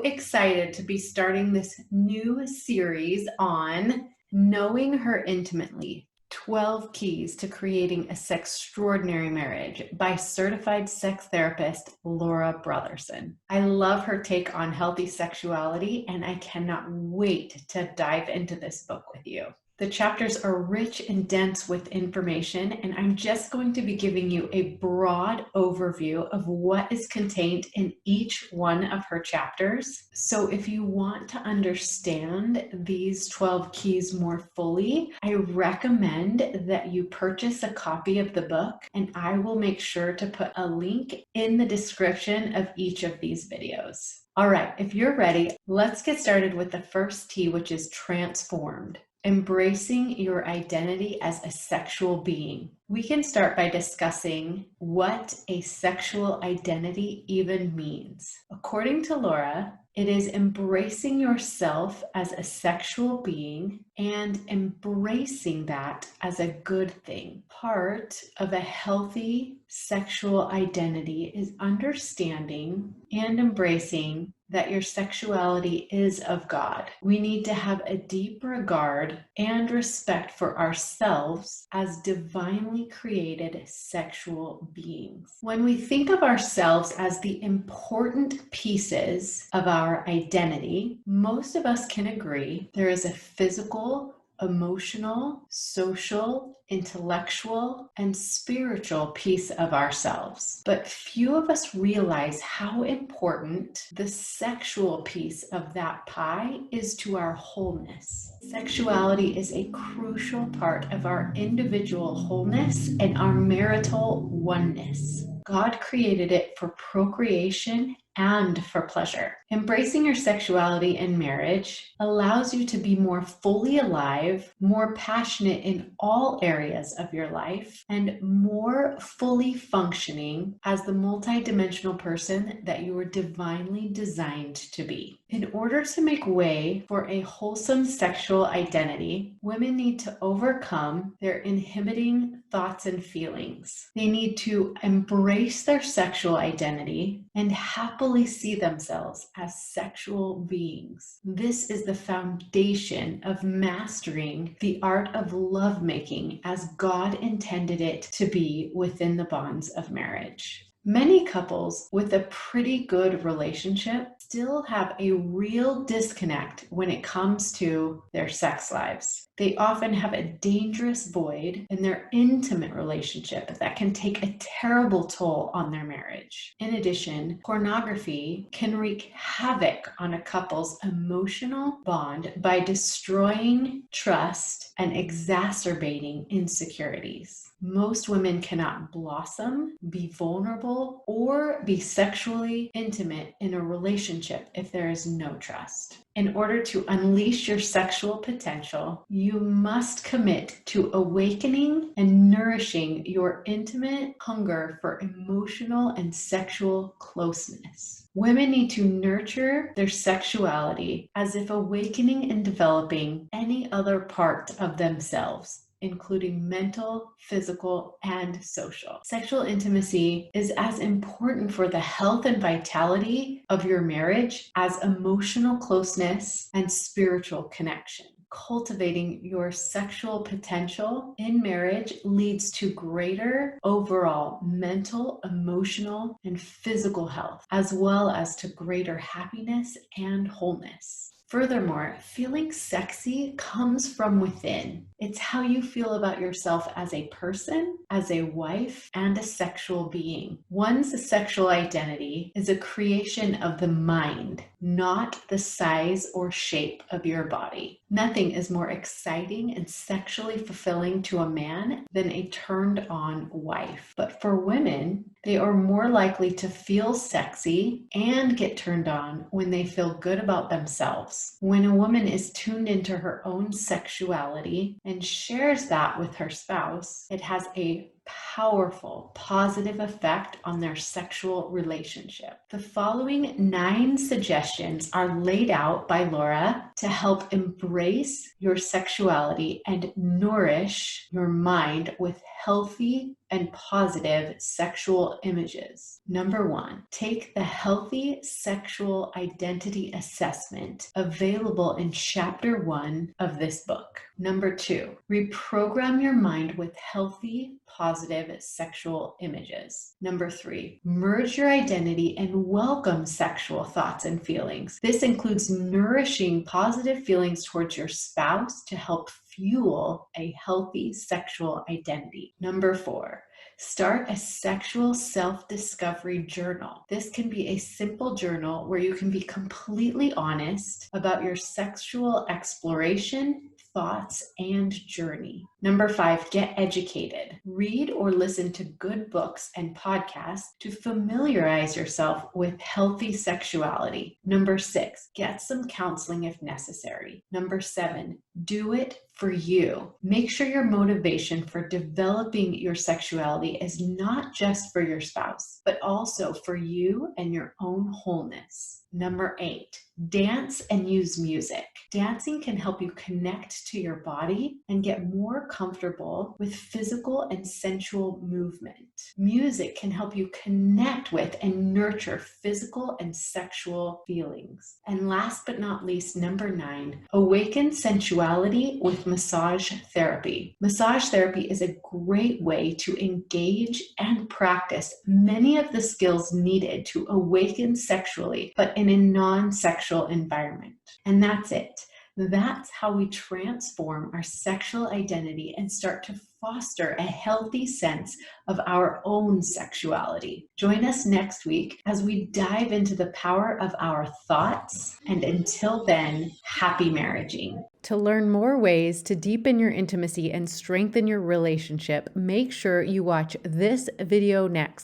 excited to be starting this new series on knowing her intimately. 12 Keys to Creating a Sextraordinary Marriage by certified sex therapist Laura Brotherson. I love her take on healthy sexuality, and I cannot wait to dive into this book with you. The chapters are rich and dense with information, and I'm just going to be giving you a broad overview of what is contained in each one of her chapters. So if you want to understand these 12 keys more fully, I recommend that you purchase a copy of the book, and I will make sure to put a link in the description of each of these videos. All right, if you're ready, let's get started with the first T, which is transformed. Embracing your identity as a sexual being. We can start by discussing what a sexual identity even means. According to Laura, it is embracing yourself as a sexual being and embracing that as a good thing. Part of a healthy sexual identity is understanding and embracing that your sexuality is of God. We need to have a deep regard and respect for ourselves as divinely created sexual beings. When we think of ourselves as the important pieces of our identity, most of us can agree there is a physical, emotional, social, intellectual, and spiritual piece of ourselves. But few of us realize how important the sexual piece of that pie is to our wholeness. Sexuality is a crucial part of our individual wholeness and our marital oneness. God created it for procreation and for pleasure. Embracing your sexuality in marriage allows you to be more fully alive, more passionate in all areas of your life, and more fully functioning as the multidimensional person that you were divinely designed to be. In order to make way for a wholesome sexual identity, women need to overcome their inhibiting thoughts and feelings. They need to embrace their sexual identity and happily see themselves as sexual beings. This is the foundation of mastering the art of lovemaking as God intended it to be within the bonds of marriage. Many couples with a pretty good relationship still have a real disconnect when it comes to their sex lives. They often have a dangerous void in their intimate relationship that can take a terrible toll on their marriage. In addition, pornography can wreak havoc on a couple's emotional bond by destroying trust and exacerbating insecurities. Most women cannot blossom, be vulnerable, or be sexually intimate in a relationship if there is no trust. In order to unleash your sexual potential, you must commit to awakening and nourishing your intimate hunger for emotional and sexual closeness. Women need to nurture their sexuality as if awakening and developing any other part of themselves, including mental, physical, and social. Sexual intimacy is as important for the health and vitality of your marriage as emotional closeness and spiritual connection. Cultivating your sexual potential in marriage leads to greater overall mental, emotional, and physical health, as well as to greater happiness and wholeness. Furthermore, feeling sexy comes from within. It's how you feel about yourself as a person, as a wife, and a sexual being. One's sexual identity is a creation of the mind, not the size or shape of your body. Nothing is more exciting and sexually fulfilling to a man than a turned-on wife. But for women, they are more likely to feel sexy and get turned on when they feel good about themselves. When a woman is tuned into her own sexuality and shares that with her spouse, it has a powerful positive effect on their sexual relationship. The following 9 suggestions are laid out by Laura to help embrace your sexuality and nourish your mind with healthy and positive sexual images. Number 1, take the Healthy Sexual Identity Assessment available in Chapter 1 of this book. Number 2, reprogram your mind with healthy, positive sexual images. Number 3, merge your identity and welcome sexual thoughts and feelings. This includes nourishing positive feelings towards your spouse to help fuel a healthy sexual identity. Number 4, start a sexual self-discovery journal. This can be a simple journal where you can be completely honest about your sexual exploration, thoughts, and journey. Number 5, get educated. Read or listen to good books and podcasts to familiarize yourself with healthy sexuality. Number 6, get some counseling if necessary. Number 7, do it for you. Make sure your motivation for developing your sexuality is not just for your spouse, but also for you and your own wholeness. Number 8, dance and use music. Dancing can help you connect to your body and get more comfortable with physical and sensual movement. Music can help you connect with and nurture physical and sexual feelings. And last but not least, number 9, awaken sensuality with massage therapy. Massage therapy is a great way to engage and practice many of the skills needed to awaken sexually, but in a non-sexual environment. And that's it. That's how we transform our sexual identity and start to foster a healthy sense of our own sexuality. Join us next week as we dive into the power of our thoughts. And until then, happy marriaging. To learn more ways to deepen your intimacy and strengthen your relationship, make sure you watch this video next.